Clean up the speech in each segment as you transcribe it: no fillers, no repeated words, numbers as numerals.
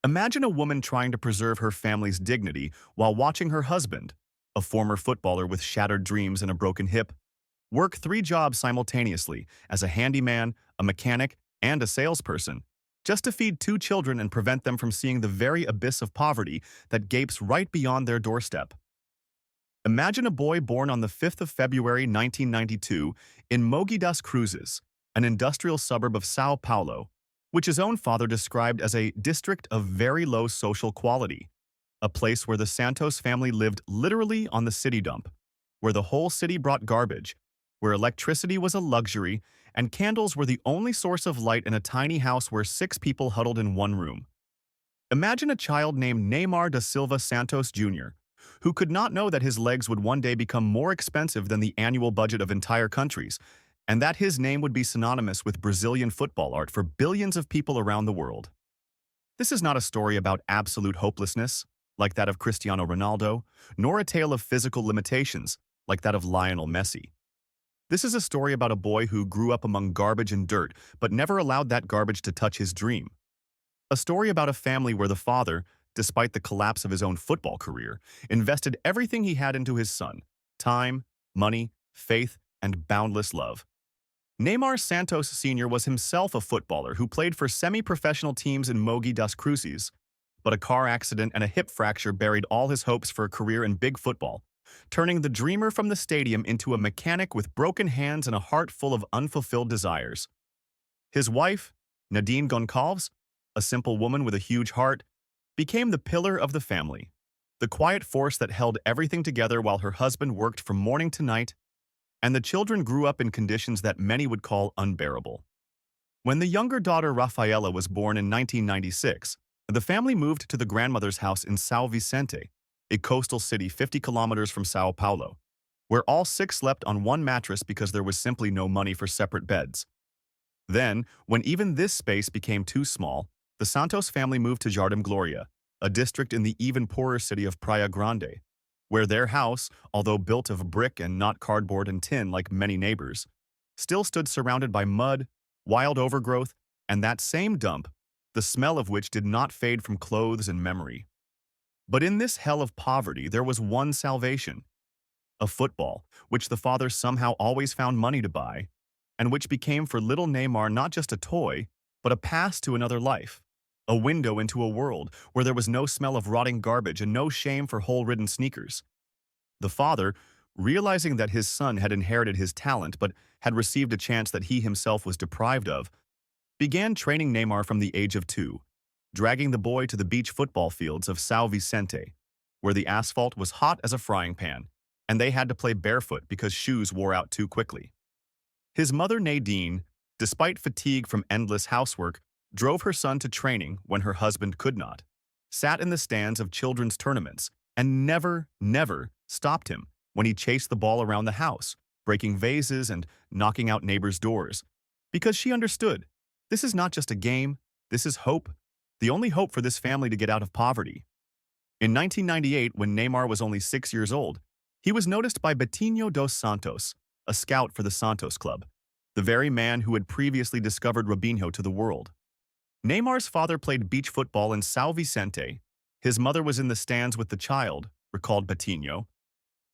Imagine a woman trying to preserve her family's dignity while watching her husband, a former footballer with shattered dreams and a broken hip, work three jobs simultaneously as a handyman, a mechanic, and a salesperson, just to feed two children and prevent them from seeing the very abyss of poverty that gapes right beyond their doorstep. Imagine a boy born on the 5th of February 1992 in Mogi das Cruzes, an industrial suburb of Sao Paulo, which his own father described as a district of very low social quality, a place where the Santos family lived literally on the city dump, where the whole city brought garbage, where electricity was a luxury, and candles were the only source of light in a tiny house where six people huddled in one room. Imagine a child named Neymar da Silva Santos Jr., who could not know that his legs would one day become more expensive than the annual budget of entire countries, and that his name would be synonymous with Brazilian football art for billions of people around the world. This is not a story about absolute hopelessness, like that of Cristiano Ronaldo, nor a tale of physical limitations, like that of Lionel Messi. This is a story about a boy who grew up among garbage and dirt, but never allowed that garbage to touch his dream. A story about a family where the father, despite the collapse of his own football career, invested everything he had into his son: time, money, faith, and boundless love. Neymar Santos Sr. was himself a footballer who played for semi-professional teams in Mogi das Cruzes, but a car accident and a hip fracture buried all his hopes for a career in big football, turning the dreamer from the stadium into a mechanic with broken hands and a heart full of unfulfilled desires. His wife, Nadine Goncalves, a simple woman with a huge heart, became the pillar of the family, the quiet force that held everything together while her husband worked from morning to night, and the children grew up in conditions that many would call unbearable. When the younger daughter Rafaela was born in 1996, the family moved to the grandmother's house in São Vicente, a coastal city 50 kilometers from Sao Paulo, where all six slept on one mattress because there was simply no money for separate beds. Then, when even this space became too small, the Santos family moved to Jardim Gloria, a district in the even poorer city of Praia Grande, where their house, although built of brick and not cardboard and tin like many neighbors, still stood surrounded by mud, wild overgrowth, and that same dump, the smell of which did not fade from clothes and memory. But in this hell of poverty, there was one salvation: a football, which the father somehow always found money to buy, and which became for little Neymar not just a toy, but a pass to another life, a window into a world where there was no smell of rotting garbage and no shame for hole-ridden sneakers. The father, realizing that his son had inherited his talent but had received a chance that he himself was deprived of, began training Neymar from the age of 2, dragging the boy to the beach football fields of São Vicente, where the asphalt was hot as a frying pan, and they had to play barefoot because shoes wore out too quickly. His mother Nadine, despite fatigue from endless housework, drove her son to training when her husband could not, sat in the stands of children's tournaments, and never stopped him when he chased the ball around the house, breaking vases and knocking out neighbors' doors, because she understood, this is not just a game, this is hope, the only hope for this family to get out of poverty. In 1998, when Neymar was only 6 years old, he was noticed by Betinho dos Santos, a scout for the Santos club, the very man who had previously discovered Robinho to the world. Neymar's father played beach football in São Vicente. His mother was in the stands with the child, recalled Betinho.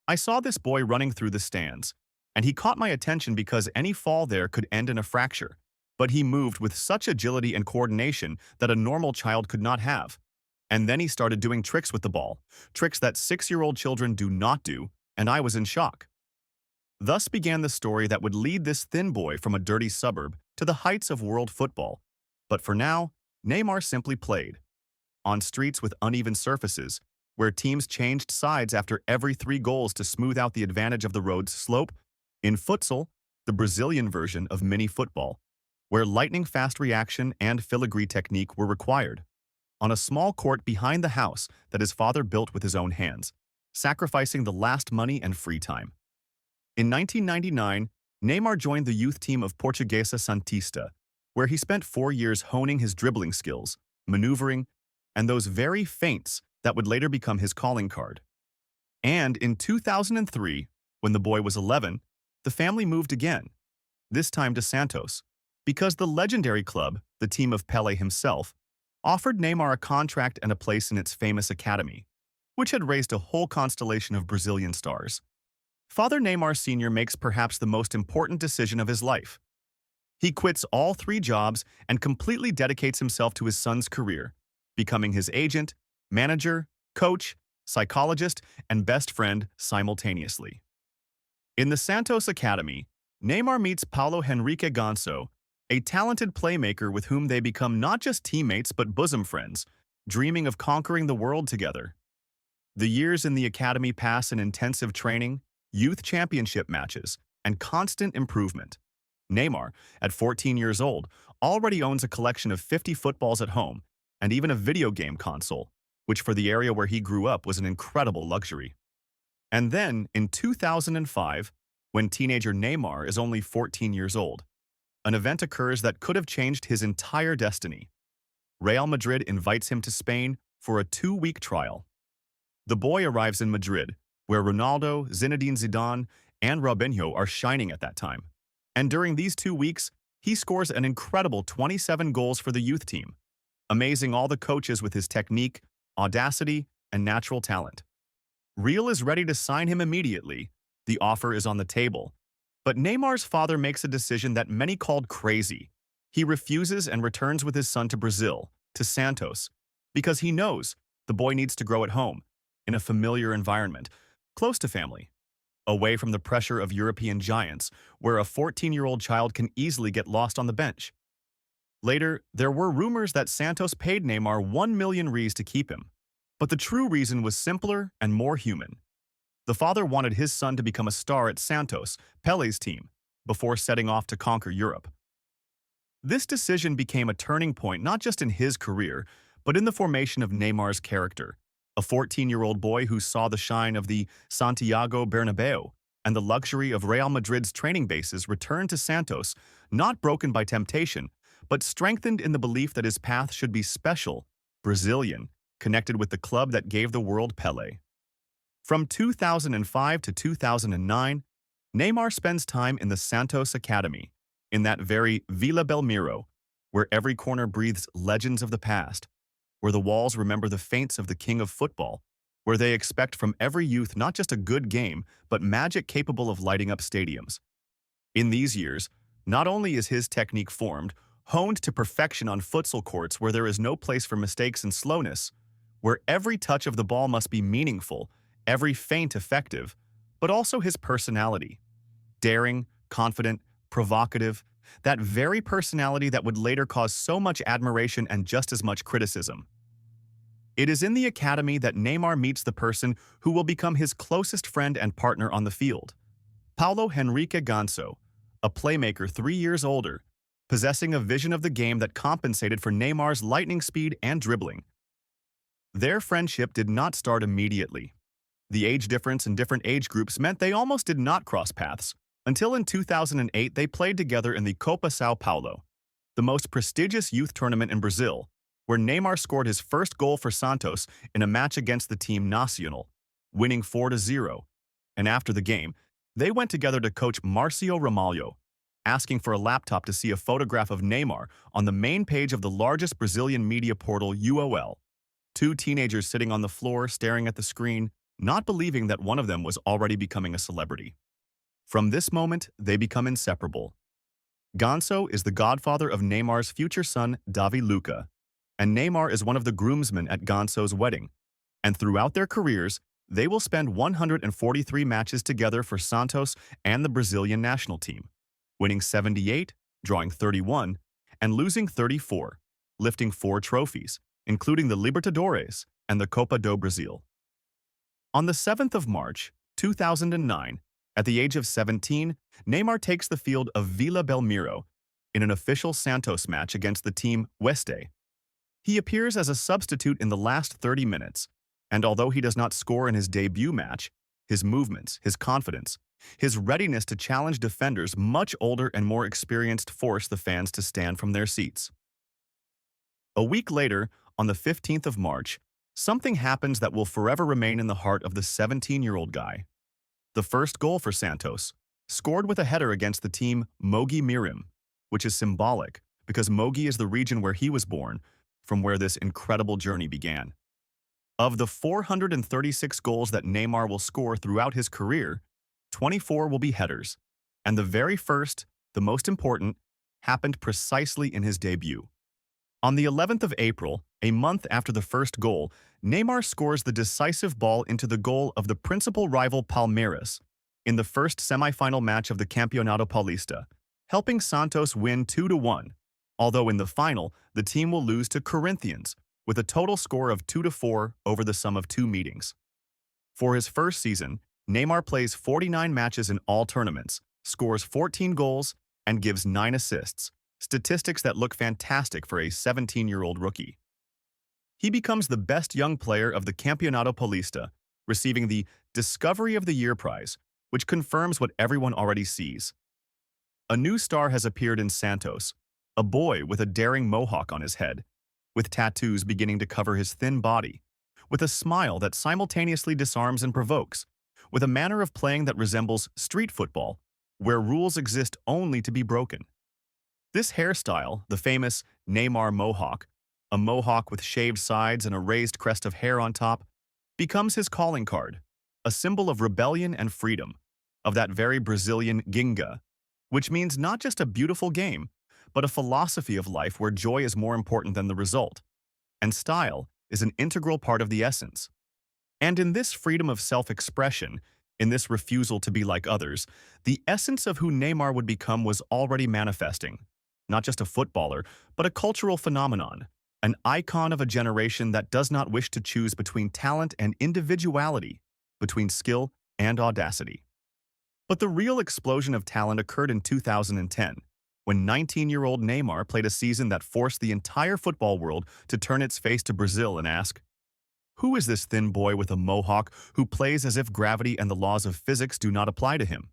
I saw this boy running through the stands, and he caught my attention because any fall there could end in a fracture. But he moved with such agility and coordination that a normal child could not have. And then he started doing tricks with the ball, tricks that 6-year-old children do not do, and I was in shock. Thus began the story that would lead this thin boy from a dirty suburb to the heights of world football. But for now, Neymar simply played. On streets with uneven surfaces, where teams changed sides after every 3 goals to smooth out the advantage of the road's slope. In futsal, the Brazilian version of mini football, where lightning-fast reaction and filigree technique were required. On a small court behind the house that his father built with his own hands, sacrificing the last money and free time. In 1999, Neymar joined the youth team of Portuguesa Santista, where he spent 4 years honing his dribbling skills, maneuvering, and those very feints that would later become his calling card. And in 2003, when the boy was 11, the family moved again, this time to Santos, because the legendary club, the team of Pele himself, offered Neymar a contract and a place in its famous academy, which had raised a whole constellation of Brazilian stars. Father Neymar Sr. makes perhaps the most important decision of his life. He quits all three jobs and completely dedicates himself to his son's career, becoming his agent, manager, coach, psychologist, and best friend simultaneously. In the Santos Academy, Neymar meets Paulo Henrique Ganso, a talented playmaker with whom they become not just teammates but bosom friends, dreaming of conquering the world together. The years in the academy pass in intensive training, youth championship matches, and constant improvement. Neymar, at 14 years old, already owns a collection of 50 footballs at home and even a video game console, which for the area where he grew up was an incredible luxury. And then, in 2005, when teenager Neymar is only 14 years old, an event occurs that could have changed his entire destiny. Real Madrid invites him to Spain for a 2-week trial. The boy arrives in Madrid, where Ronaldo, Zinedine Zidane, and Robinho are shining at that time. And during these 2 weeks, he scores an incredible 27 goals for the youth team, amazing all the coaches with his technique, audacity, and natural talent. Real is ready to sign him immediately. The offer is on the table. But Neymar's father makes a decision that many called crazy. He refuses and returns with his son to Brazil, to Santos, because he knows the boy needs to grow at home, in a familiar environment, close to family, away from the pressure of European giants, where a 14-year-old child can easily get lost on the bench. Later, there were rumors that Santos paid Neymar 1 million reais to keep him, but the true reason was simpler and more human. The father wanted his son to become a star at Santos, Pele's team, before setting off to conquer Europe. This decision became a turning point not just in his career, but in the formation of Neymar's character, a 14-year-old boy who saw the shine of the Santiago Bernabeu and the luxury of Real Madrid's training bases return to Santos, not broken by temptation, but strengthened in the belief that his path should be special, Brazilian, connected with the club that gave the world Pele. From 2005 to 2009, Neymar spends time in the Santos Academy, in that very Vila Belmiro, where every corner breathes legends of the past, where the walls remember the feints of the king of football, where they expect from every youth not just a good game, but magic capable of lighting up stadiums. In these years, not only is his technique formed, honed to perfection on futsal courts where there is no place for mistakes and slowness, where every touch of the ball must be meaningful, every feint effective, but also his personality. Daring, confident, provocative, that very personality that would later cause so much admiration and just as much criticism. It is in the academy that Neymar meets the person who will become his closest friend and partner on the field. Paulo Henrique Ganso, a playmaker 3 years older, possessing a vision of the game that compensated for Neymar's lightning speed and dribbling. Their friendship did not start immediately. The age difference in different age groups meant they almost did not cross paths, until in 2008 they played together in the Copa São Paulo, the most prestigious youth tournament in Brazil, where Neymar scored his first goal for Santos in a match against the team Nacional, winning 4-0. And after the game, they went together to coach Marcio Ramalho, asking for a laptop to see a photograph of Neymar on the main page of the largest Brazilian media portal UOL. 2 teenagers sitting on the floor staring at the screen, not believing that one of them was already becoming a celebrity. From this moment, they become inseparable. Ganso is the godfather of Neymar's future son, Davi Luca, and Neymar is one of the groomsmen at Ganso's wedding. And throughout their careers, they will spend 143 matches together for Santos and the Brazilian national team, winning 78, drawing 31, and losing 34, lifting 4 trophies, including the Libertadores and the Copa do Brasil. On the 7th of March, 2009, at the age of 17, Neymar takes the field of Vila Belmiro in an official Santos match against the team Oeste. He appears as a substitute in the last 30 minutes, and although he does not score in his debut match, his movements, his confidence, his readiness to challenge defenders much older and more experienced force the fans to stand from their seats. A week later, on the 15th of March, something happens that will forever remain in the heart of the 17-year-old guy. The first goal for Santos, scored with a header against the team Mogi Mirim, which is symbolic because Mogi is the region where he was born, from where this incredible journey began. Of the 436 goals that Neymar will score throughout his career, 24 will be headers, and the very first, the most important, happened precisely in his debut. On the 11th of April, a month after the first goal, Neymar scores the decisive ball into the goal of the principal rival Palmeiras in the first semifinal match of the Campeonato Paulista, helping Santos win 2-1, although in the final, the team will lose to Corinthians, with a total score of 2-4 over the sum of two meetings. For his first season, Neymar plays 49 matches in all tournaments, scores 14 goals, and gives 9 assists, statistics that look fantastic for a 17-year-old rookie. He becomes the best young player of the Campeonato Paulista, receiving the Discovery of the Year prize, which confirms what everyone already sees. A new star has appeared in Santos, a boy with a daring mohawk on his head, with tattoos beginning to cover his thin body, with a smile that simultaneously disarms and provokes, with a manner of playing that resembles street football, where rules exist only to be broken. This hairstyle, the famous Neymar mohawk, a mohawk with shaved sides and a raised crest of hair on top, becomes his calling card, a symbol of rebellion and freedom, of that very Brazilian ginga, which means not just a beautiful game, but a philosophy of life where joy is more important than the result, and style is an integral part of the essence. And in this freedom of self-expression, in this refusal to be like others, the essence of who Neymar would become was already manifesting. Not just a footballer, but a cultural phenomenon, an icon of a generation that does not wish to choose between talent and individuality, between skill and audacity. But the real explosion of talent occurred in 2010, when 19-year-old Neymar played a season that forced the entire football world to turn its face to Brazil and ask, "Who is this thin boy with a mohawk who plays as if gravity and the laws of physics do not apply to him?"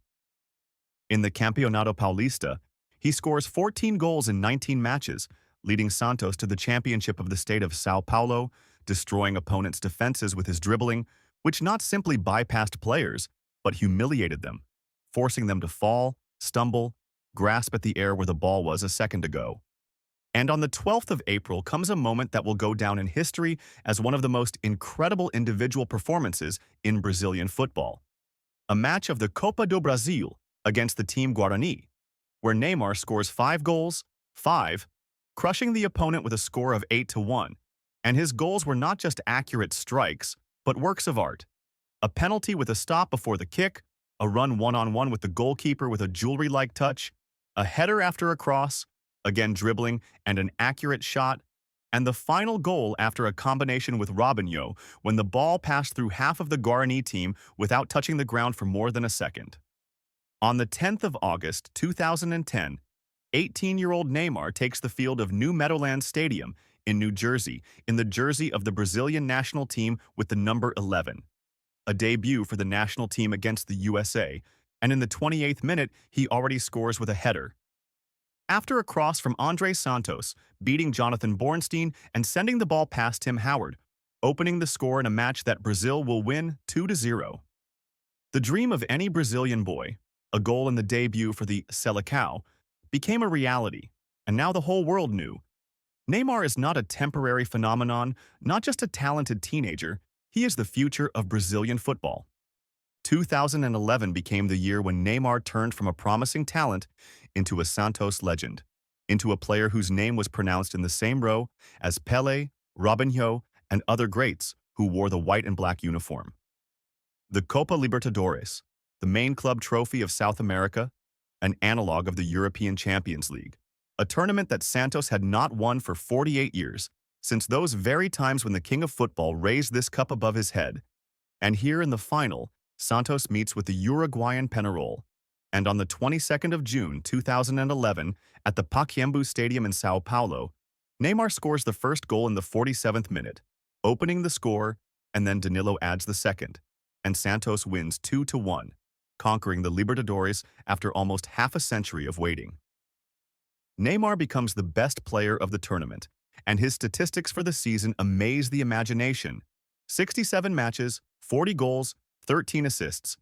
In the Campeonato Paulista, he scores 14 goals in 19 matches, leading Santos to the championship of the state of São Paulo, destroying opponents' defenses with his dribbling, which not simply bypassed players, but humiliated them, forcing them to fall, stumble, grasp at the air where the ball was a second ago. And on the 12th of April comes a moment that will go down in history as one of the most incredible individual performances in Brazilian football. A match of the Copa do Brasil against the team Guarani, where Neymar scores 5 goals, crushing the opponent with a score of 8-1, and his goals were not just accurate strikes, but works of art. A penalty with a stop before the kick, a run one-on-one with the goalkeeper with a jewelry-like touch, a header after a cross, again dribbling, and an accurate shot, and the final goal after a combination with Robinho when the ball passed through half of the Guarani team without touching the ground for more than a second. On the 10th of August 2010, 18-year-old Neymar takes the field of New Meadowlands Stadium in New Jersey in the jersey of the Brazilian national team with the number 11. A debut for the national team against the USA, and in the 28th minute, he already scores with a header. After a cross from Andre Santos, beating Jonathan Bornstein and sending the ball past Tim Howard, opening the score in a match that Brazil will win 2-0. The dream of any Brazilian boy, a goal in the debut for the Selecao, became a reality, and now the whole world knew. Neymar is not a temporary phenomenon, not just a talented teenager, he is the future of Brazilian football. 2011 became the year when Neymar turned from a promising talent into a Santos legend, into a player whose name was pronounced in the same row as Pele, Robinho, and other greats who wore the white and black uniform. The Copa Libertadores, the main club trophy of South America, an analog of the European Champions League, a tournament that Santos had not won for 48 years, since those very times when the king of football raised this cup above his head. And here in the final, Santos meets with the Uruguayan Penarol, and on the 22nd of June 2011, at the Pacaembu Stadium in São Paulo, Neymar scores the first goal in the 47th minute, opening the score, and then Danilo adds the second, and Santos wins 2-1, conquering the Libertadores after almost half a century of waiting. Neymar becomes the best player of the tournament, and his statistics for the season amaze the imagination. 67 matches, 40 goals, 13 assists,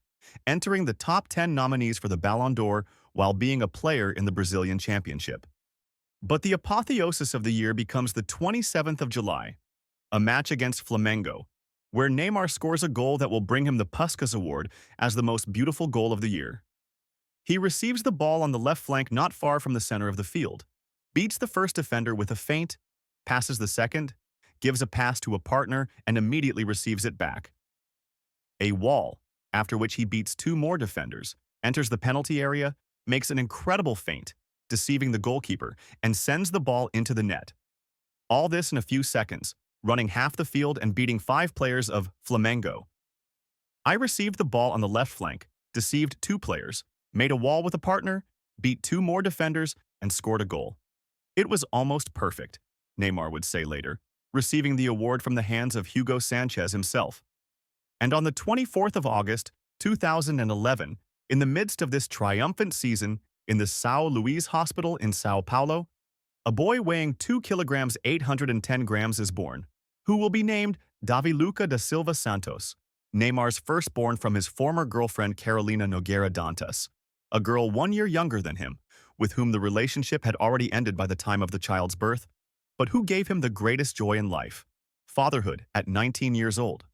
entering the top 10 nominees for the Ballon d'Or while being a player in the Brazilian Championship. But the apotheosis of the year becomes the 27th of July, a match against Flamengo, where Neymar scores a goal that will bring him the Puskas Award as the most beautiful goal of the year. He receives the ball on the left flank not far from the center of the field, beats the first defender with a feint, passes the second, gives a pass to a partner, and immediately receives it back. A wall, after which he beats two more defenders, enters the penalty area, makes an incredible feint, deceiving the goalkeeper, and sends the ball into the net. All this in a few seconds, running half the field and beating 5 players of Flamengo. I received the ball on the left flank, deceived 2 players, made a wall with a partner, beat 2 more defenders, and scored a goal. It was almost perfect, Neymar would say later, receiving the award from the hands of Hugo Sanchez himself. And on the 24th of August, 2011, in the midst of this triumphant season, in the São Luís Hospital in São Paulo, a boy weighing 2 kilograms 810 grams is born, who will be named Davi Luca da Silva Santos, Neymar's firstborn from his former girlfriend Carolina Nogueira Dantas, a girl 1 year younger than him, with whom the relationship had already ended by the time of the child's birth, but who gave him the greatest joy in life, fatherhood at 19 years old.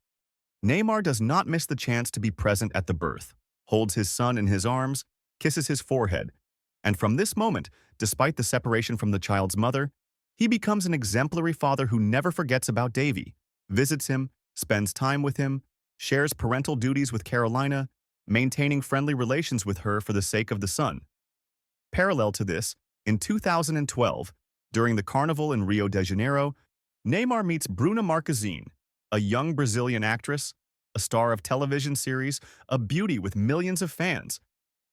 Neymar does not miss the chance to be present at the birth, holds his son in his arms, kisses his forehead, and from this moment, despite the separation from the child's mother, he becomes an exemplary father who never forgets about Davy, visits him, spends time with him, shares parental duties with Carolina, maintaining friendly relations with her for the sake of the son. Parallel to this, in 2012, during the Carnival in Rio de Janeiro, Neymar meets Bruna Marquezine, a young Brazilian actress, a star of television series, a beauty with millions of fans,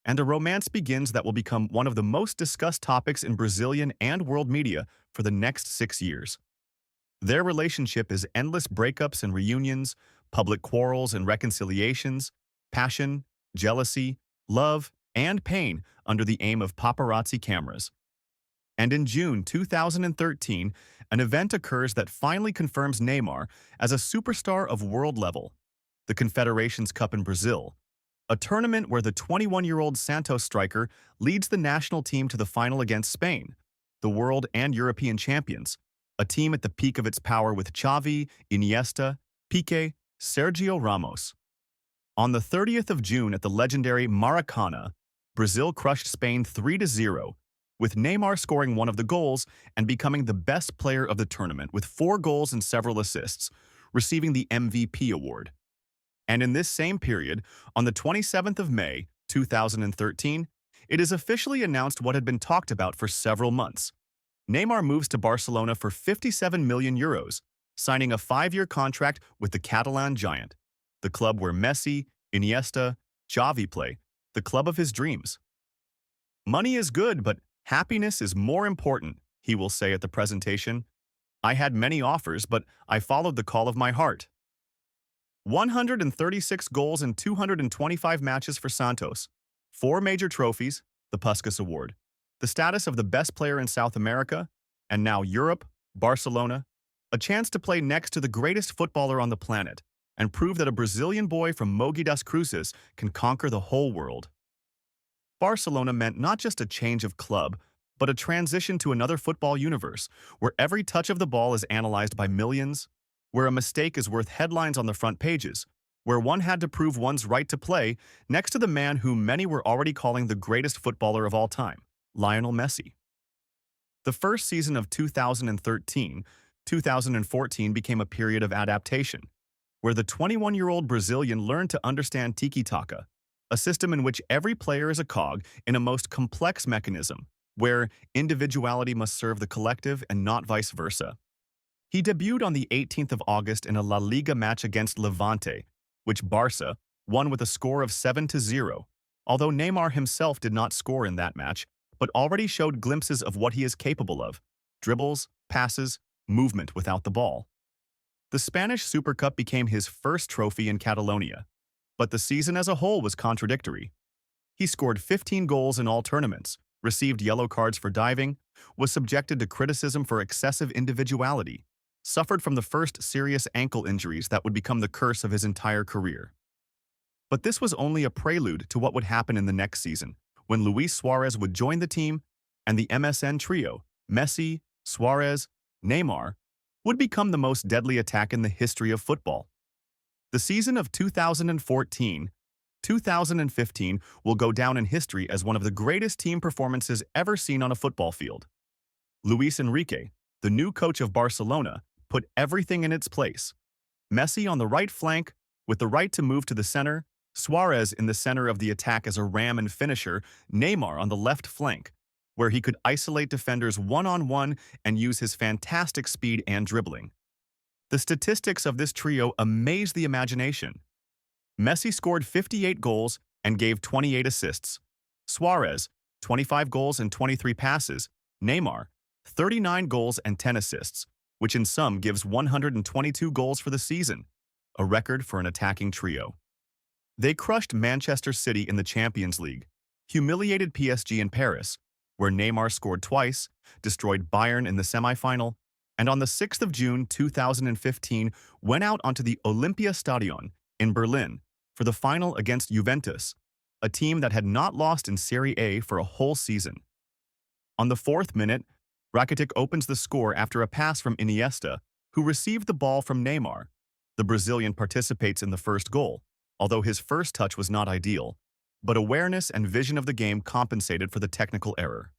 and a romance begins that will become one of the most discussed topics in Brazilian and world media for the next 6 years. Their relationship is endless breakups and reunions, public quarrels and reconciliations, passion, jealousy, love, and pain under the aim of paparazzi cameras. And in June 2013, an event occurs that finally confirms Neymar as a superstar of world level, the Confederations Cup in Brazil, a tournament where the 21-year-old Santos striker leads the national team to the final against Spain, the world and European champions, a team at the peak of its power with Xavi, Iniesta, Piqué, Sergio Ramos. On the 30th of June at the legendary Maracana, Brazil crushed Spain 3-0, with Neymar scoring one of the goals and becoming the best player of the tournament with 4 goals and several assists, receiving the MVP award. And in this same period, on the 27th of May, 2013, it is officially announced what had been talked about for several months. Neymar moves to Barcelona for 57 million euros, signing a 5-year contract with the Catalan giant, the club where Messi, Iniesta, Xavi play, the club of his dreams. Money is good, but happiness is more important, he will say at the presentation. I had many offers, but I followed the call of my heart. 136 goals in 225 matches for Santos, 4 major trophies, the Puskas Award, the status of the best player in South America, and now Europe, Barcelona, a chance to play next to the greatest footballer on the planet and prove that a Brazilian boy from Mogi das Cruzes can conquer the whole world. Barcelona meant not just a change of club, but a transition to another football universe where every touch of the ball is analyzed by millions, where a mistake is worth headlines on the front pages, where one had to prove one's right to play next to the man whom many were already calling the greatest footballer of all time, Lionel Messi. The first season of 2013-2014 became a period of adaptation, where the 21-year-old Brazilian learned to understand tiki-taka, a system in which every player is a cog in a most complex mechanism, where individuality must serve the collective and not vice versa. He debuted on the 18th of August in a La Liga match against Levante, which Barca won with a score of 7-0, although Neymar himself did not score in that match, but already showed glimpses of what he is capable of: dribbles, passes, movement without the ball. The Spanish Super Cup became his first trophy in Catalonia, but the season as a whole was contradictory. He scored 15 goals in all tournaments, received yellow cards for diving, was subjected to criticism for excessive individuality, suffered from the first serious ankle injuries that would become the curse of his entire career. But this was only a prelude to what would happen in the next season, when Luis Suarez would join the team and the MSN trio, Messi, Suarez, Neymar, would become the most deadly attack in the history of football. The season of 2014-2015 will go down in history as one of the greatest team performances ever seen on a football field. Luis Enrique, the new coach of Barcelona, put everything in its place. Messi on the right flank, with the right to move to the center, Suarez in the center of the attack as a ram and finisher, Neymar on the left flank, where he could isolate defenders one-on-one and use his fantastic speed and dribbling. The statistics of this trio amaze the imagination. Messi scored 58 goals and gave 28 assists. Suarez, 25 goals and 23 passes. Neymar, 39 goals and 10 assists, which in sum gives 122 goals for the season, a record for an attacking trio. They crushed Manchester City in the Champions League, humiliated PSG in Paris, where Neymar scored twice, destroyed Bayern in the semi-final, and on the 6th of June 2015 went out onto the Olympiastadion in Berlin for the final against Juventus, a team that had not lost in Serie A for a whole season. On the 4th minute, Rakitic opens the score after a pass from Iniesta, who received the ball from Neymar. The Brazilian participates in the first goal, although his first touch was not ideal, but awareness and vision of the game compensated for the technical error.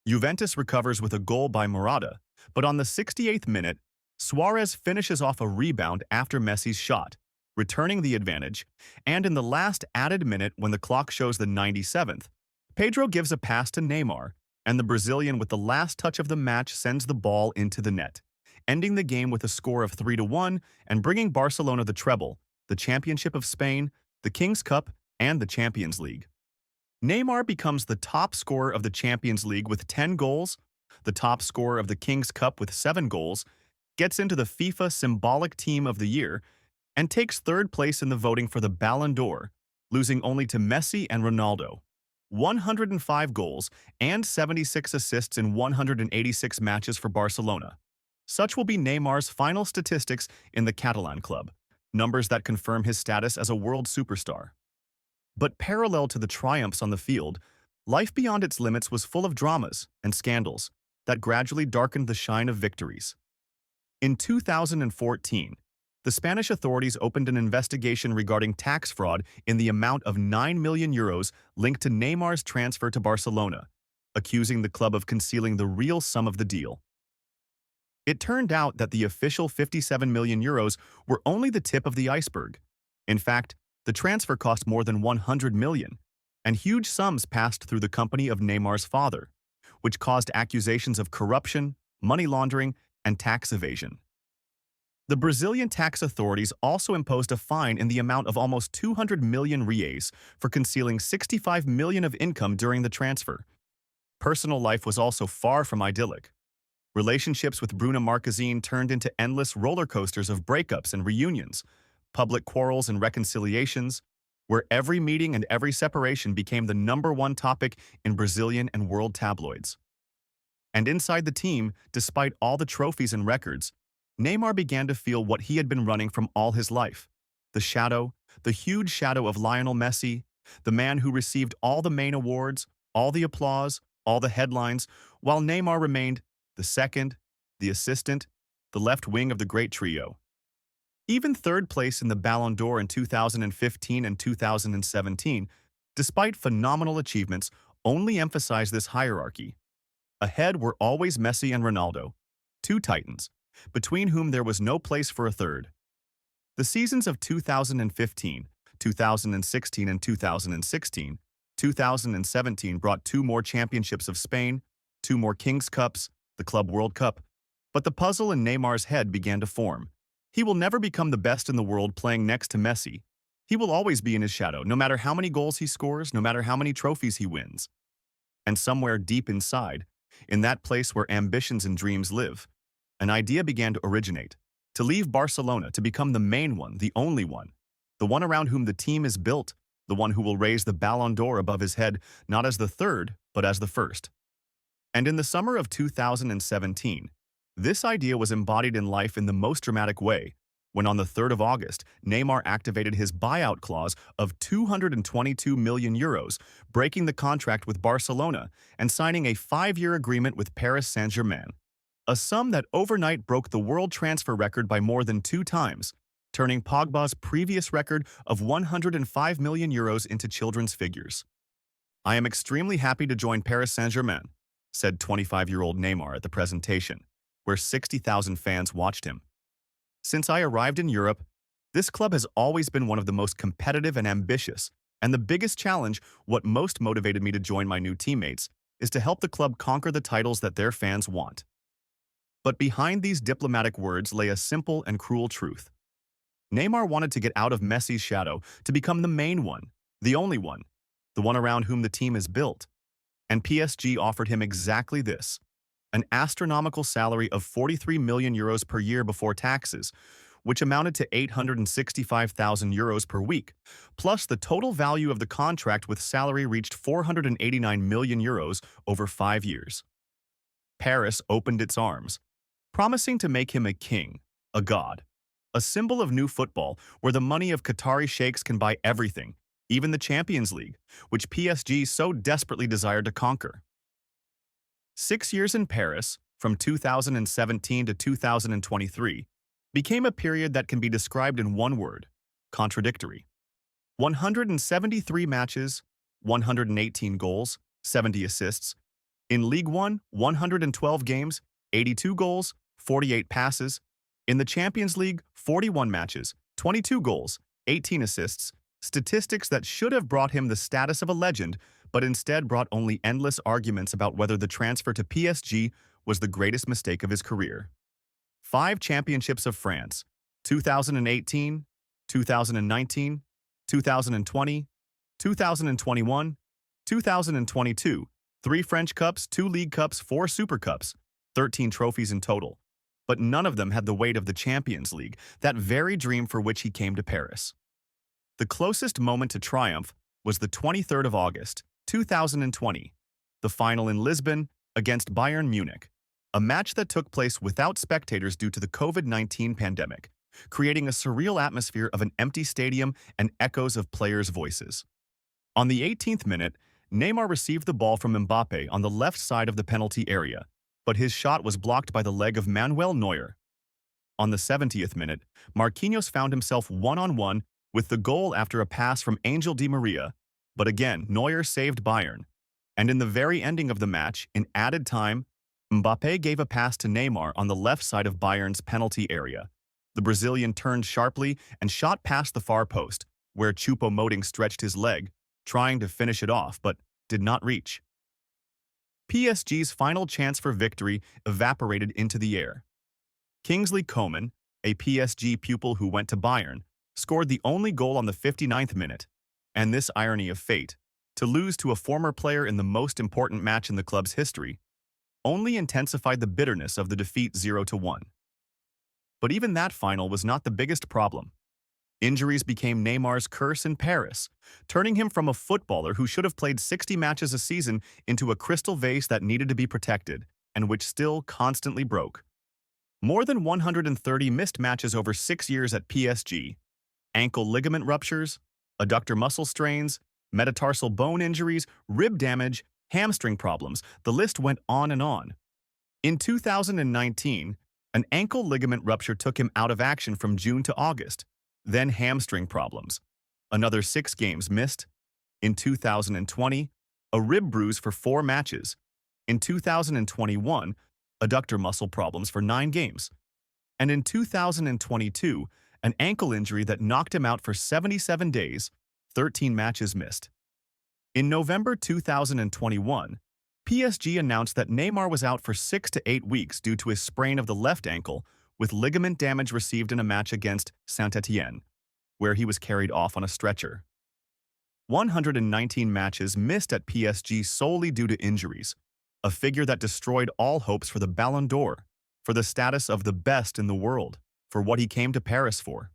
Juventus recovers with a goal by Morata, but on the 68th minute, Suarez finishes off a rebound after Messi's shot, returning the advantage, and in the last added minute when the clock shows the 97th, Pedro gives a pass to Neymar, and the Brazilian with the last touch of the match sends the ball into the net, ending the game with a score of 3-1 and bringing Barcelona the treble, the Championship of Spain, the King's Cup, and the Champions League. Neymar becomes the top scorer of the Champions League with 10 goals, the top scorer of the King's Cup with 7 goals, gets into the FIFA Symbolic Team of the Year, and takes third place in the voting for the Ballon d'Or, losing only to Messi and Ronaldo. 105 goals and 76 assists in 186 matches for Barcelona. Such will be Neymar's final statistics in the Catalan club, numbers that confirm his status as a world superstar. But parallel to the triumphs on the field, life beyond its limits was full of dramas and scandals that gradually darkened the shine of victories. In 2014, the Spanish authorities opened an investigation regarding tax fraud in the amount of €9 million linked to Neymar's transfer to Barcelona, accusing the club of concealing the real sum of the deal. It turned out that the official €57 million were only the tip of the iceberg. In fact, the transfer cost more than $100 million, and huge sums passed through the company of Neymar's father, which caused accusations of corruption, money laundering, and tax evasion. The Brazilian tax authorities also imposed a fine in the amount of almost 200 million reais for concealing 65 million of income during the transfer. Personal life was also far from idyllic. Relationships with Bruna Marquezine turned into endless roller coasters of breakups and reunions, public quarrels and reconciliations, where every meeting and every separation became the #1 topic in Brazilian and world tabloids. And inside the team, despite all the trophies and records, Neymar began to feel what he had been running from all his life. The huge shadow of Lionel Messi, the man who received all the main awards, all the applause, all the headlines, while Neymar remained the second, the assistant, the left wing of the great trio. Even third place in the Ballon d'Or in 2015 and 2017, despite phenomenal achievements, only emphasized this hierarchy. Ahead were always Messi and Ronaldo, two titans, between whom there was no place for a third. The seasons of 2015, 2016 and 2017 brought 2 more championships of Spain, 2 more King's Cups, the Club World Cup, but the puzzle in Neymar's head began to form. He will never become the best in the world playing next to Messi. He will always be in his shadow, no matter how many goals he scores, no matter how many trophies he wins. And somewhere deep inside, in that place where ambitions and dreams live, an idea began to originate, to leave Barcelona, to become the main one, the only one, the one around whom the team is built, the one who will raise the Ballon d'Or above his head, not as the third, but as the first. And in the summer of 2017, this idea was embodied in life in the most dramatic way, when on the 3rd of August, Neymar activated his buyout clause of €222 million, breaking the contract with Barcelona and signing a 5-year agreement with Paris Saint-Germain. A sum that overnight broke the world transfer record by more than 2 times, turning Pogba's previous record of €105 million into children's figures. "I am extremely happy to join Paris Saint-Germain," said 25-year-old Neymar at the presentation, where 60,000 fans watched him. "Since I arrived in Europe, this club has always been one of the most competitive and ambitious, and the biggest challenge, what most motivated me to join my new teammates, is to help the club conquer the titles that their fans want." But behind these diplomatic words lay a simple and cruel truth. Neymar wanted to get out of Messi's shadow to become the main one, the only one, the one around whom the team is built. And PSG offered him exactly this: an astronomical salary of €43 million per year before taxes, which amounted to €865,000 per week, plus the total value of the contract with salary reached €489 million over 5 years. Paris opened its arms, promising to make him a king, a god, a symbol of new football where the money of Qatari sheikhs can buy everything, even the Champions League, which PSG so desperately desired to conquer. 6 years in Paris, from 2017 to 2023, became a period that can be described in one word: contradictory. 173 matches, 118 goals, 70 assists. In Ligue 1, 112 games, 82 goals, 48 passes. In the Champions League, 41 matches, 22 goals, 18 assists, statistics that should have brought him the status of a legend, but instead brought only endless arguments about whether the transfer to PSG was the greatest mistake of his career. 5 championships of France: 2018, 2019, 2020, 2021, 2022, 3 French Cups, 2 League Cups, 4 Super Cups, 13 trophies in total. But none of them had the weight of the Champions League, that very dream for which he came to Paris. The closest moment to triumph was the 23rd of August, 2020, the final in Lisbon against Bayern Munich, a match that took place without spectators due to the COVID-19 pandemic, creating a surreal atmosphere of an empty stadium and echoes of players' voices. On the 18th minute, Neymar received the ball from Mbappe on the left side of the penalty area, but his shot was blocked by the leg of Manuel Neuer. On the 70th minute, Marquinhos found himself one-on-one with the goal after a pass from Angel Di Maria, but again, Neuer saved Bayern. And in the very ending of the match, in added time, Mbappe gave a pass to Neymar on the left side of Bayern's penalty area. The Brazilian turned sharply and shot past the far post, where Choupo-Moting stretched his leg, trying to finish it off, but did not reach. PSG's final chance for victory evaporated into the air. Kingsley Coman, a PSG pupil who went to Bayern, scored the only goal on the 59th minute, and this irony of fate, to lose to a former player in the most important match in the club's history, only intensified the bitterness of the defeat 0-1. But even that final was not the biggest problem. Injuries became Neymar's curse in Paris, turning him from a footballer who should have played 60 matches a season into a crystal vase that needed to be protected, and which still constantly broke. More than 130 missed matches over 6 years at PSG, ankle ligament ruptures, adductor muscle strains, metatarsal bone injuries, rib damage, hamstring problems, the list went on and on. In 2019, an ankle ligament rupture took him out of action from June to August. Then hamstring problems. Another 6 games missed. In 2020, a rib bruise for 4 matches. In 2021, adductor muscle problems for 9 games. And in 2022, an ankle injury that knocked him out for 77 days, 13 matches missed. In November 2021, PSG announced that Neymar was out for 6 to 8 weeks due to a sprain of the left ankle, with ligament damage received in a match against Saint-Étienne, where he was carried off on a stretcher. 119 matches missed at PSG solely due to injuries, a figure that destroyed all hopes for the Ballon d'Or, for the status of the best in the world, for what he came to Paris for.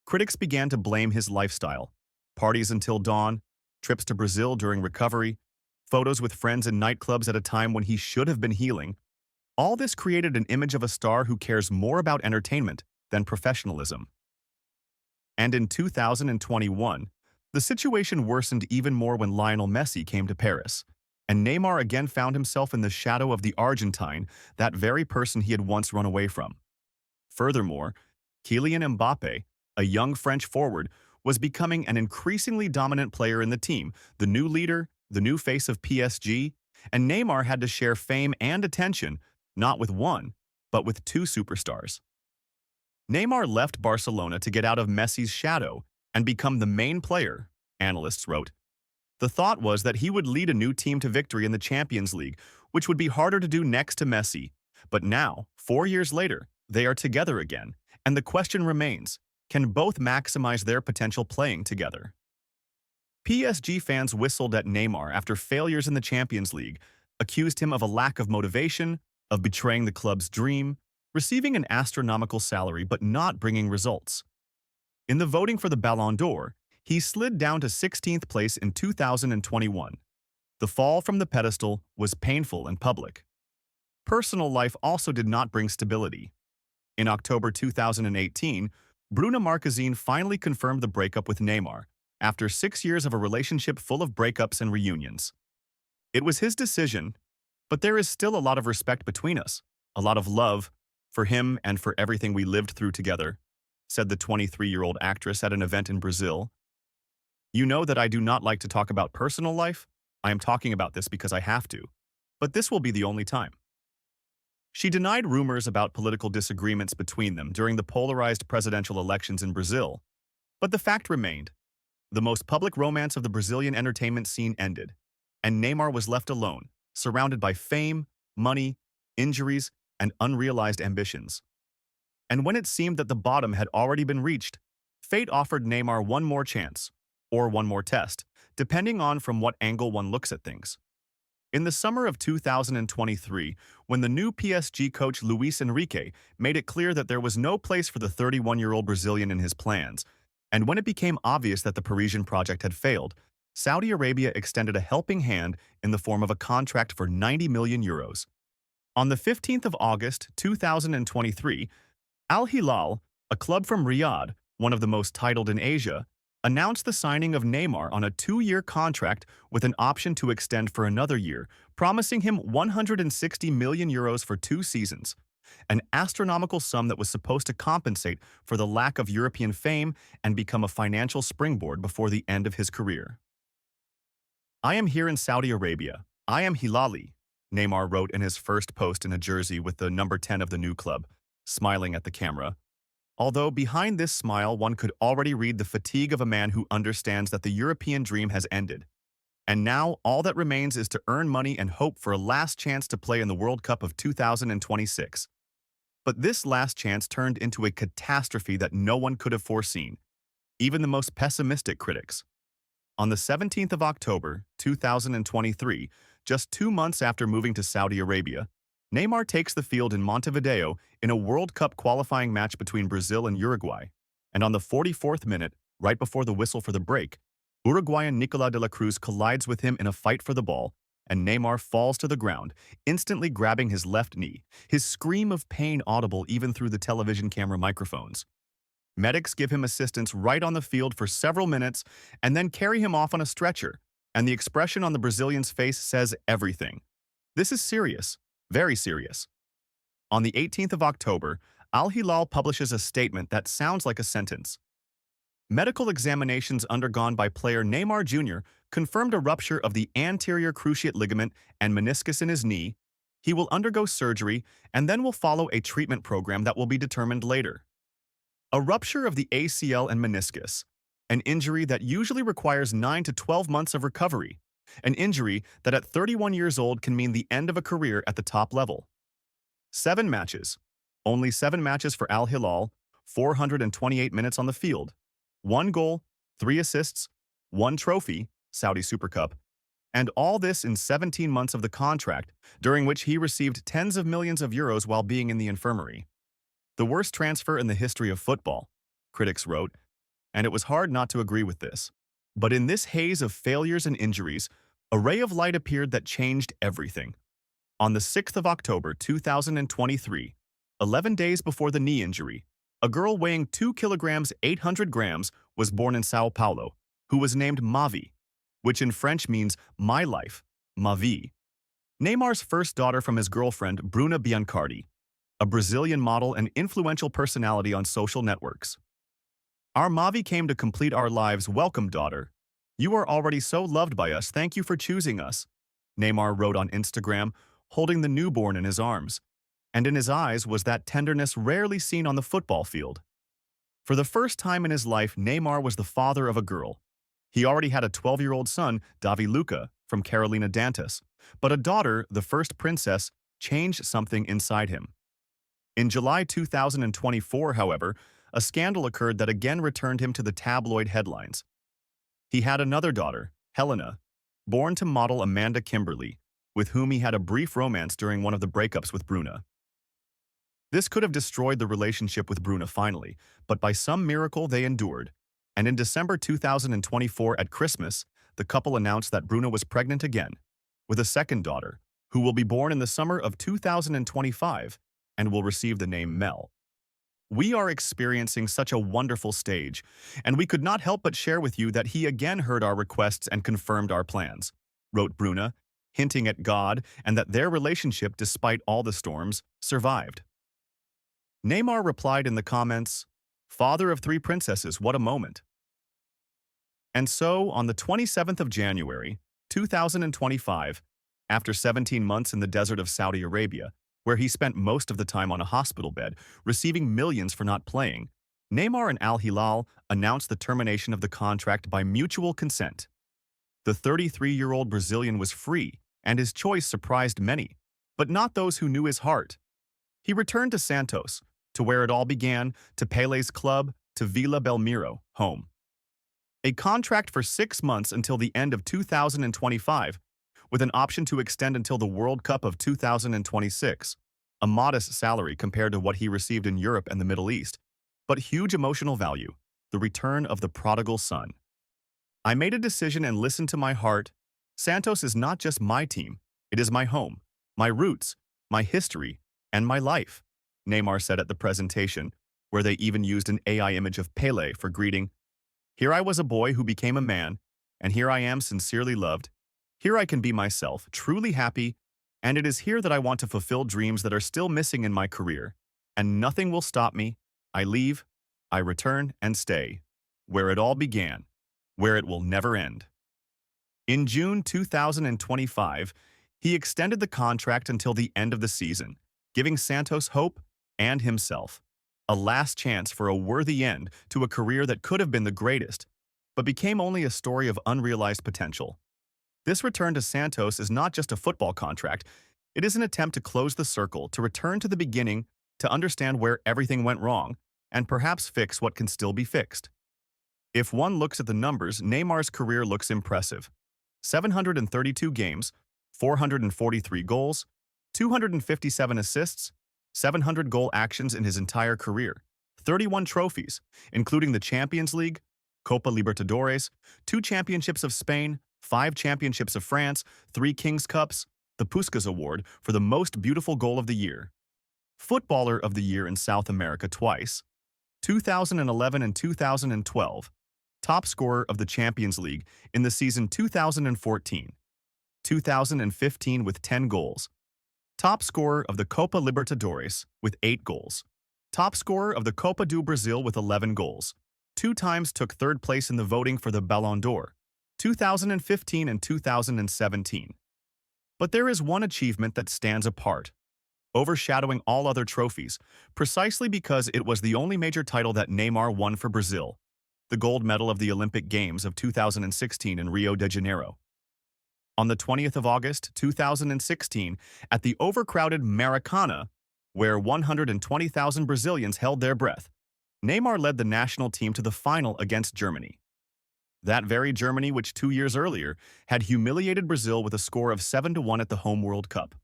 Critics began to blame his lifestyle: parties until dawn, trips to Brazil during recovery, photos with friends in nightclubs at a time when he should have been healing. All this created an image of a star who cares more about entertainment than professionalism. And in 2021, the situation worsened even more when Lionel Messi came to Paris, and Neymar again found himself in the shadow of the Argentine, that very person he had once run away from. Furthermore, Kylian Mbappe, a young French forward, was becoming an increasingly dominant player in the team, the new leader, the new face of PSG, and Neymar had to share fame and attention, not with one, but with two superstars. Neymar left Barcelona to get out of Messi's shadow and become the main player, analysts wrote. The thought was that he would lead a new team to victory in the Champions League, which would be harder to do next to Messi. But now, 4 years later, they are together again, and the question remains, can both maximize their potential playing together? PSG fans whistled at Neymar after failures in the Champions League, accused him of a lack of motivation, of betraying the club's dream, receiving an astronomical salary but not bringing results. In the voting for the Ballon d'Or, he slid down to 16th place in 2021. The fall from the pedestal was painful and public. Personal life also did not bring stability. In October 2018, Bruna Marquezine finally confirmed the breakup with Neymar, after 6 years of a relationship full of breakups and reunions. It was his decision, but there is still a lot of respect between us, a lot of love, for him and for everything we lived through together, said the 23-year-old actress at an event in Brazil. You know that I do not like to talk about personal life. I am talking about this because I have to, but this will be the only time. She denied rumors about political disagreements between them during the polarized presidential elections in Brazil, but the fact remained. The most public romance of the Brazilian entertainment scene ended, and Neymar was left alone, surrounded by fame, money, injuries, and unrealized ambitions. And when it seemed that the bottom had already been reached, fate offered Neymar one more chance, or one more test, depending on from what angle one looks at things. In the summer of 2023, when the new PSG coach Luis Enrique made it clear that there was no place for the 31-year-old Brazilian in his plans, and when it became obvious that the Parisian project had failed, Saudi Arabia extended a helping hand in the form of a contract for 90 million euros. On the 15th of August 2023, Al Hilal, a club from Riyadh, one of the most titled in Asia, announced the signing of Neymar on a 2-year contract with an option to extend for another year, promising him 160 million euros for 2 seasons, an astronomical sum that was supposed to compensate for the lack of European fame and become a financial springboard before the end of his career. I am here in Saudi Arabia. I am Hilali, Neymar wrote in his first post in a jersey with the number 10 of the new club, smiling at the camera. Although behind this smile one could already read the fatigue of a man who understands that the European dream has ended. And now all that remains is to earn money and hope for a last chance to play in the World Cup of 2026. But this last chance turned into a catastrophe that no one could have foreseen, even the most pessimistic critics. On the 17th of October, 2023, just 2 months after moving to Saudi Arabia, Neymar takes the field in Montevideo in a World Cup qualifying match between Brazil and Uruguay, and on the 44th minute, right before the whistle for the break, Uruguayan Nicolás de la Cruz collides with him in a fight for the ball, and Neymar falls to the ground, instantly grabbing his left knee, his scream of pain audible even through the television camera microphones. Medics give him assistance right on the field for several minutes and then carry him off on a stretcher, and the expression on the Brazilian's face says everything. This is serious. Very serious. On the 18th of October, Al Hilal publishes a statement that sounds like a sentence. Medical examinations undergone by player Neymar Jr. confirmed a rupture of the anterior cruciate ligament and meniscus in his knee. He will undergo surgery and then will follow a treatment program that will be determined later. A rupture of the ACL and meniscus, an injury that usually requires 9 to 12 months of recovery. An injury that at 31 years old can mean the end of a career at the top level. 7 matches. Only 7 matches for Al Hilal, 428 minutes on the field. 1 goal, 3 assists, 1 trophy, Saudi Super Cup, and all this in 17 months of the contract, during which he received tens of millions of euros while being in the infirmary. The worst transfer in the history of football, critics wrote, and it was hard not to agree with this. But in this haze of failures and injuries, a ray of light appeared that changed everything. On the 6th of October 2023, 11 days before the knee injury, A girl weighing 2 kilograms 800 grams was born in Sao Paulo, who was named Mavi, which in French means my life, ma vie. Neymar's first daughter from his girlfriend Bruna Biancardi, a Brazilian model and influential personality on social networks. Our Mavi came to complete our lives. Welcome, daughter. You are already so loved by us. Thank you for choosing us, Neymar wrote on Instagram, holding the newborn in his arms. And in his eyes was that tenderness rarely seen on the football field. For the first time in his life, Neymar was the father of a girl. He already had a 12-year-old son, Davi Luca, from Carolina Dantas, but a daughter, the first princess, changed something inside him. In July 2024, however, a scandal occurred that again returned him to the tabloid headlines. He had another daughter, Helena, born to model Amanda Kimberly, with whom he had a brief romance during one of the breakups with Bruna. This could have destroyed the relationship with Bruna finally, but by some miracle they endured, and in December 2024 at Christmas, the couple announced that Bruna was pregnant again, with a second daughter, who will be born in the summer of 2025 and will receive the name Mel. We are experiencing such a wonderful stage, and we could not help but share with you that he again heard our requests and confirmed our plans, wrote Bruna, hinting at God and that their relationship, despite all the storms, survived. Neymar replied in the comments, "Father of 3 princesses, what a moment." And so, on the 27th of January, 2025, after 17 months in the desert of Saudi Arabia, where he spent most of the time on a hospital bed, receiving millions for not playing, Neymar and Al Hilal announced the termination of the contract by mutual consent. The 33-year-old Brazilian was free, and his choice surprised many, but not those who knew his heart. He returned to Santos, to where it all began, to Pele's club, to Vila Belmiro, home. A contract for 6 months until the end of 2025, with an option to extend until the World Cup of 2026. A modest salary compared to what he received in Europe and the Middle East, but huge emotional value, the return of the prodigal son. I made a decision and listened to my heart. Santos is not just my team, it is my home, my roots, my history, and my life, Neymar said at the presentation, where they even used an AI image of Pele for greeting. Here I was a boy who became a man, and here I am sincerely loved. Here I can be myself, truly happy, and it is here that I want to fulfill dreams that are still missing in my career. And nothing will stop me. I leave, I return, and stay, where it all began, where it will never end. In June 2025, he extended the contract until the end of the season, giving Santos hope and himself a last chance for a worthy end to a career that could have been the greatest, but became only a story of unrealized potential. This return to Santos is not just a football contract, it is an attempt to close the circle, to return to the beginning, to understand where everything went wrong, and perhaps fix what can still be fixed. If one looks at the numbers, Neymar's career looks impressive. 732 games, 443 goals, 257 assists, 700 goal actions in his entire career, 31 trophies, including the Champions League, Copa Libertadores, 2 championships of Spain, 5 championships of France, 3 King's Cups, the Puskás Award for the most beautiful goal of the year, Footballer of the Year in South America twice, 2011 and 2012, top scorer of the Champions League in the season 2014, 2015 with 10 goals, top scorer of the Copa Libertadores with 8 goals, top scorer of the Copa do Brasil with 11 goals, 2 times took 3rd place in the voting for the Ballon d'Or, 2015 and 2017. But there is one achievement that stands apart, overshadowing all other trophies, precisely because it was the only major title that Neymar won for Brazil, the gold medal of the Olympic Games of 2016 in Rio de Janeiro. On the 20th of August, 2016, at the overcrowded Maracanã, where 120,000 Brazilians held their breath, Neymar led the national team to the final against Germany. That very Germany which 2 years earlier had humiliated Brazil with a score of 7-1 at the home World Cup.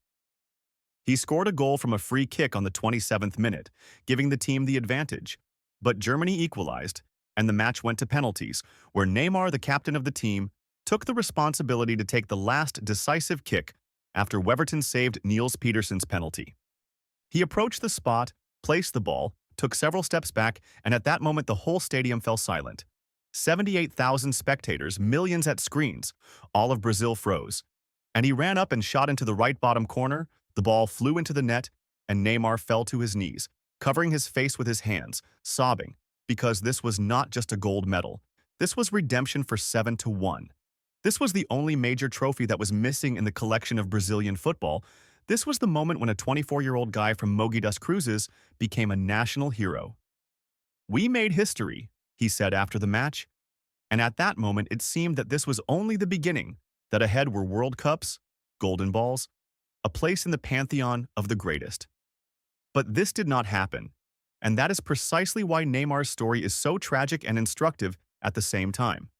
He scored a goal from a free kick on the 27th minute, giving the team the advantage, but Germany equalized, and the match went to penalties, where Neymar, the captain of the team, took the responsibility to take the last decisive kick after Weverton saved Niels Petersen's penalty. He approached the spot, placed the ball, took several steps back, and at that moment the whole stadium fell silent. 78,000 spectators, millions at screens. All of Brazil froze. And he ran up and shot into the right bottom corner. The ball flew into the net, and Neymar fell to his knees, covering his face with his hands, sobbing, because this was not just a gold medal. This was redemption for 7-1. This was the only major trophy that was missing in the collection of Brazilian football. This was the moment when a 24-year-old guy from Mogi das Cruzes became a national hero. "We made history," he said after the match. And at that moment, it seemed that this was only the beginning, that ahead were World Cups, Golden Balls, a place in the pantheon of the greatest. But this did not happen, and that is precisely why Neymar's story is so tragic and instructive at the same time.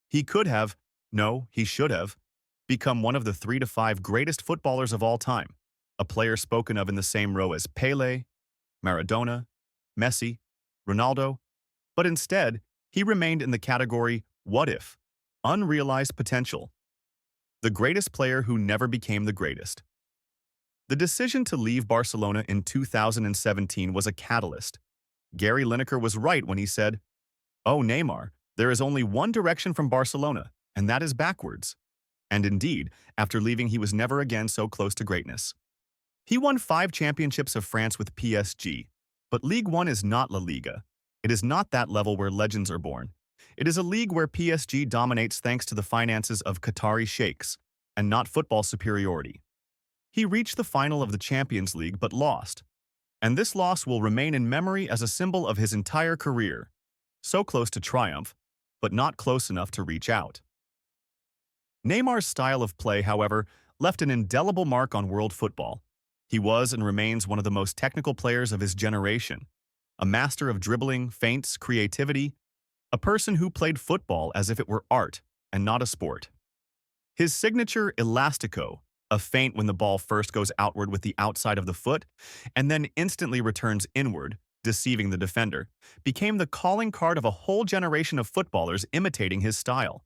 He could have, no, he should have, become one of the 3 to 5 greatest footballers of all time, a player spoken of in the same row as Pele, Maradona, Messi, Ronaldo, but instead, he remained in the category what if, unrealized potential, the greatest player who never became the greatest. The decision to leave Barcelona in 2017 was a catalyst. Gary Lineker was right when he said, "Oh, Neymar, there is only one direction from Barcelona, and that is backwards." And indeed, after leaving, he was never again so close to greatness. He won 5 championships of France with PSG, but Ligue 1 is not La Liga. It is not that level where legends are born. It is a league where PSG dominates thanks to the finances of Qatari sheikhs, and not football superiority. He reached the final of the Champions League but lost, and this loss will remain in memory as a symbol of his entire career. So close to triumph, but not close enough to reach out. Neymar's style of play, however, left an indelible mark on world football. He was and remains one of the most technical players of his generation, a master of dribbling, feints, creativity, a person who played football as if it were art and not a sport. His signature elastico, a feint when the ball first goes outward with the outside of the foot and then instantly returns inward, deceiving the defender, became the calling card of a whole generation of footballers imitating his style.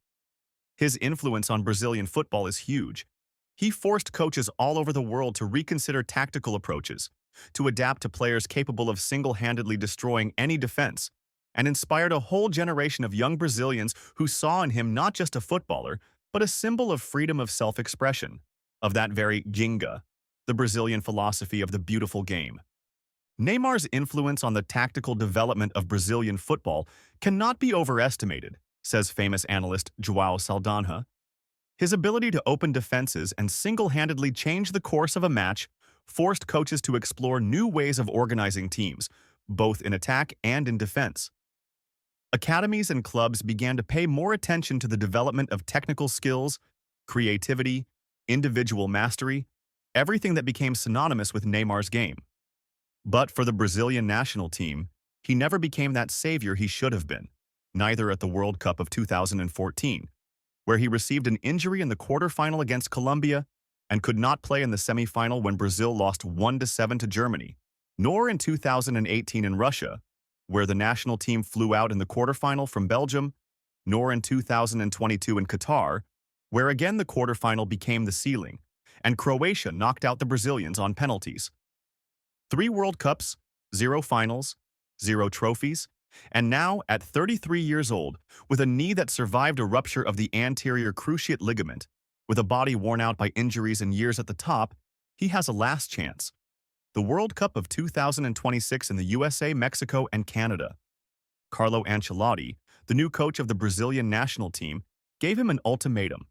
His influence on Brazilian football is huge. He forced coaches all over the world to reconsider tactical approaches, to adapt to players capable of single-handedly destroying any defense, and inspired a whole generation of young Brazilians who saw in him not just a footballer, but a symbol of freedom of self-expression, of that very ginga, the Brazilian philosophy of the beautiful game. Neymar's influence on the tactical development of Brazilian football cannot be overestimated, says famous analyst João Saldanha. His ability to open defenses and single-handedly change the course of a match forced coaches to explore new ways of organizing teams, both in attack and in defense. Academies and clubs began to pay more attention to the development of technical skills, creativity, individual mastery, everything that became synonymous with Neymar's game. But for the Brazilian national team, he never became that savior he should have been, neither at the World Cup of 2014, where he received an injury in the quarterfinal against Colombia and could not play in the semifinal when Brazil lost 1-7 to Germany, nor in 2018 in Russia, where the national team flew out in the quarterfinal from Belgium, nor in 2022 in Qatar, where again the quarterfinal became the ceiling, and Croatia knocked out the Brazilians on penalties. 3 World Cups, 0 finals, 0 trophies, and now, at 33 years old, with a knee that survived a rupture of the anterior cruciate ligament, with a body worn out by injuries and years at the top, he has a last chance. The World Cup of 2026 in the USA, Mexico, and Canada. Carlo Ancelotti, the new coach of the Brazilian national team, gave him an ultimatum.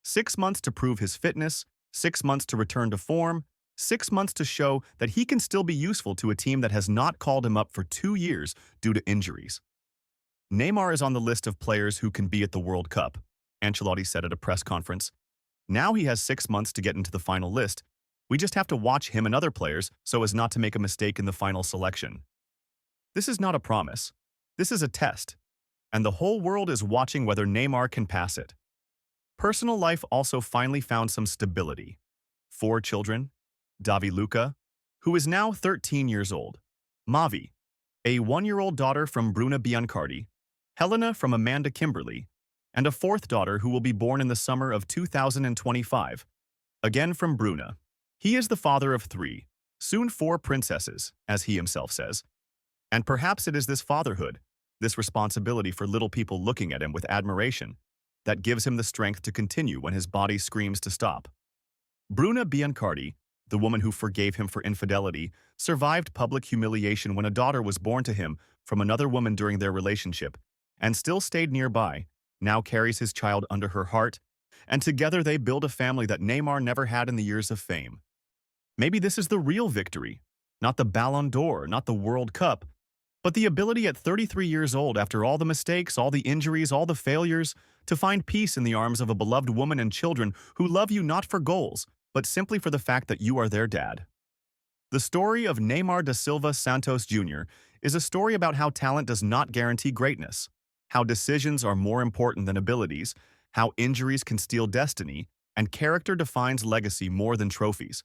6 months to prove his fitness, 6 months to return to form, 6 months to show that he can still be useful to a team that has not called him up for 2 years due to injuries. Neymar is on the list of players who can be at the World Cup, Ancelotti said at a press conference. Now he has 6 months to get into the final list. We just have to watch him and other players so as not to make a mistake in the final selection. This is not a promise. This is a test. And the whole world is watching whether Neymar can pass it. Personal life also finally found some stability. 4 children. Davi Luca, who is now 13 years old. Mavi, a 1-year-old daughter from Bruna Biancardi. Helena from Amanda Kimberly. And a 4th daughter who will be born in the summer of 2025. Again from Bruna. He is the father of 3, soon 4 princesses, as he himself says. And perhaps it is this fatherhood, this responsibility for little people looking at him with admiration, that gives him the strength to continue when his body screams to stop. Bruna Biancardi, the woman who forgave him for infidelity, survived public humiliation when a daughter was born to him from another woman during their relationship, and still stayed nearby, now carries his child under her heart, and together they build a family that Neymar never had in the years of fame. Maybe this is the real victory, not the Ballon d'Or, not the World Cup, but the ability at 33 years old, after all the mistakes, all the injuries, all the failures, to find peace in the arms of a beloved woman and children who love you not for goals, but simply for the fact that you are their dad. The story of Neymar da Silva Santos Jr. is a story about how talent does not guarantee greatness, how decisions are more important than abilities, how injuries can steal destiny, and character defines legacy more than trophies.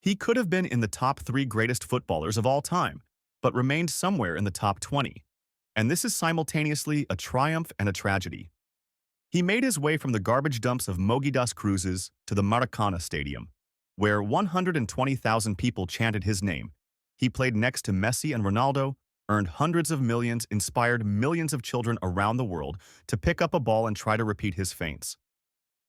He could have been in the top 3 greatest footballers of all time, but remained somewhere in the top 20. And this is simultaneously a triumph and a tragedy. He made his way from the garbage dumps of Mogi das Cruzes to the Maracana Stadium, where 120,000 people chanted his name. He played next to Messi and Ronaldo, earned hundreds of millions, inspired millions of children around the world to pick up a ball and try to repeat his feints.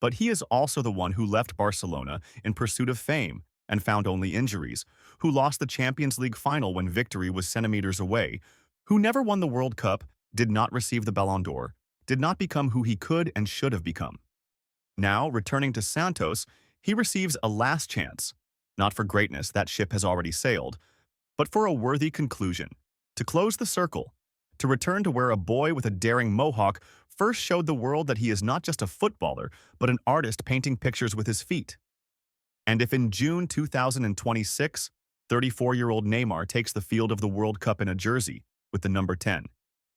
But he is also the one who left Barcelona in pursuit of fame and found only injuries, who lost the Champions League final when victory was centimeters away, who never won the World Cup, did not receive the Ballon d'Or, did not become who he could and should have become. Now, returning to Santos, he receives a last chance, not for greatness, that ship has already sailed, but for a worthy conclusion, to close the circle, to return to where a boy with a daring mohawk first showed the world that he is not just a footballer, but an artist painting pictures with his feet. And if in June 2026, 34-year-old Neymar takes the field of the World Cup in a jersey with the number 10,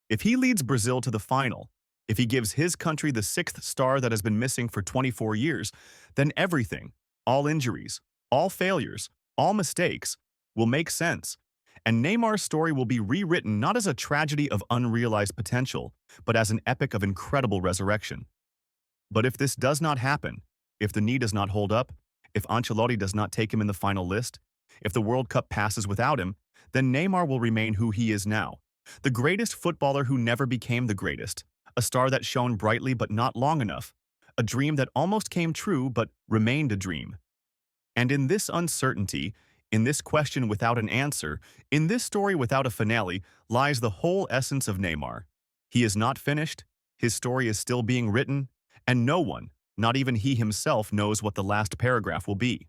if he leads Brazil to the final, if he gives his country the 6th star that has been missing for 24 years, then everything, all injuries, all failures, all mistakes, will make sense. And Neymar's story will be rewritten not as a tragedy of unrealized potential, but as an epic of incredible resurrection. But if this does not happen, if the knee does not hold up, if Ancelotti does not take him in the final list, if the World Cup passes without him, then Neymar will remain who he is now, the greatest footballer who never became the greatest, a star that shone brightly but not long enough, a dream that almost came true but remained a dream. And in this uncertainty, in this question without an answer, in this story without a finale, lies the whole essence of Neymar. He is not finished, his story is still being written, and no one, not even he himself, knows what the last paragraph will be.